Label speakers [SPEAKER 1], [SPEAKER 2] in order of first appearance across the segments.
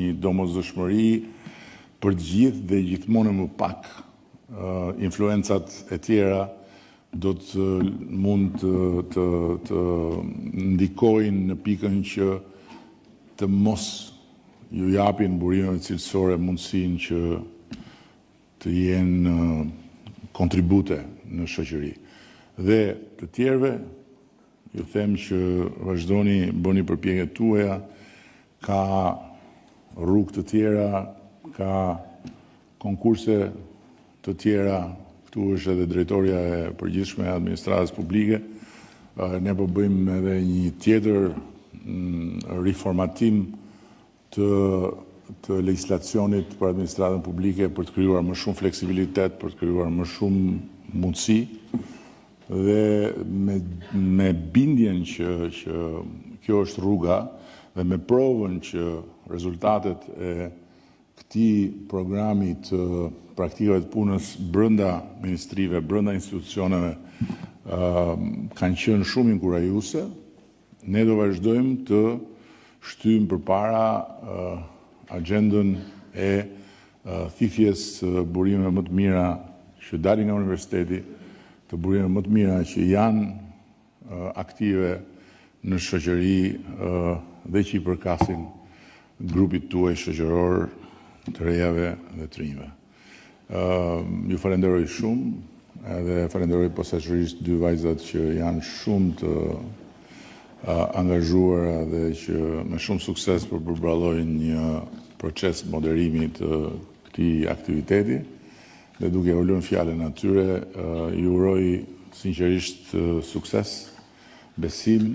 [SPEAKER 1] Një domosdoshmëri për të gjithë dhe gjithmonë më pak. Influencat e tjera do të mund të ndikojnë në pikën që të mos ju japin burimeve cilësore mundësinë që të jenë kontribute në shoqëri. Dhe të tjerëve ju them që vazhdoni bëni përpjekjet tuaja, ka rrugë të tjera, ka konkurse të tjera, këtu është edhe drejtoria e përgjithshme e administratës publike. Ne po bëjmë edhe një tjetër riformatim të legjislacionit për administratën publike për të krijuar më shumë fleksibilitet, për të krijuar më shumë mundësi dhe me bindjen që kjo është rruga dhe me provën që rezultatet e këtij programi të praktikave të punës brenda ministrive, brenda institucioneve kanë qenë shumë inkurajuese, ne do vazhdojmë të shtyjmë përpara agjendën e thithjes burimeve më të mira që dalin nga universiteti, të burimeve më të mira që janë aktive në shoqëri dhe që i përkasin grupit tuaj shoqëror të rejave dhe të rinjve. Ju falenderoj shumë edhe falenderoj posaçërisht dy vajzat që janë shumë të angazhuara dhe që me shumë sukses po përballojnë një proces moderimi të këtij aktiviteti. Dhe duke u lënë fjalën atyre, ju uroj sinqerisht sukses, besim,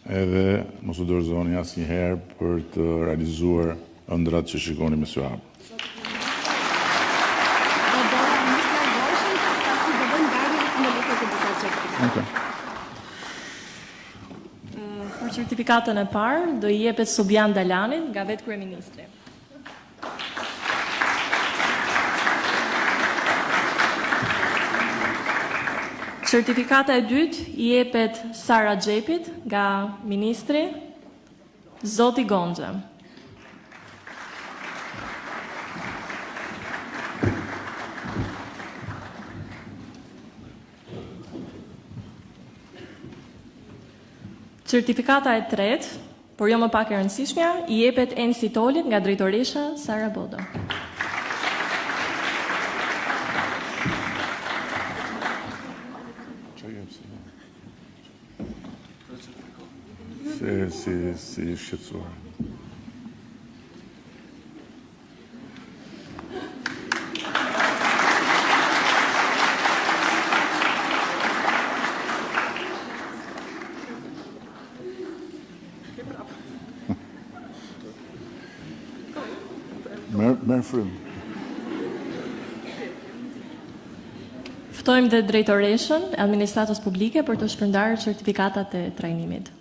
[SPEAKER 1] edhe mos u dorëzoni asnjëherë për të realizuar ëndrat që shikoni me sy hap.
[SPEAKER 2] Për certifikatën e parë do i jepet Subian Dalanit nga vetë kryeministri. Certifikata e dytë i jepet Sara Xhepit nga ministri Zoti Gonxha. Certifikata e tretë, por jo më pak e rëndësishmja, i jepet Ensi Tolit nga drejtoresha Sara Bodo.
[SPEAKER 1] Si shqetësuar. Merë frymë.
[SPEAKER 2] Ftojmë dhe drejtoreshën e administratës publike për të shpërndarë certifikatat e trajnimit.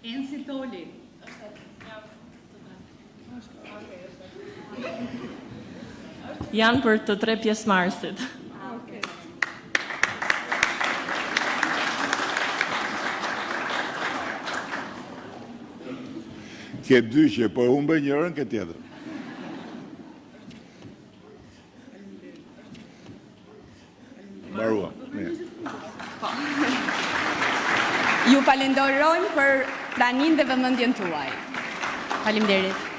[SPEAKER 3] Ensi Toli.
[SPEAKER 2] Janë për të tre pjesëmarrësit.
[SPEAKER 1] Ke dy që po humbe njërën, ke tjetër. Mbarua.
[SPEAKER 3] Ju falenderojmë për praninë dhe vëmendjen tuaj. Faleminderit.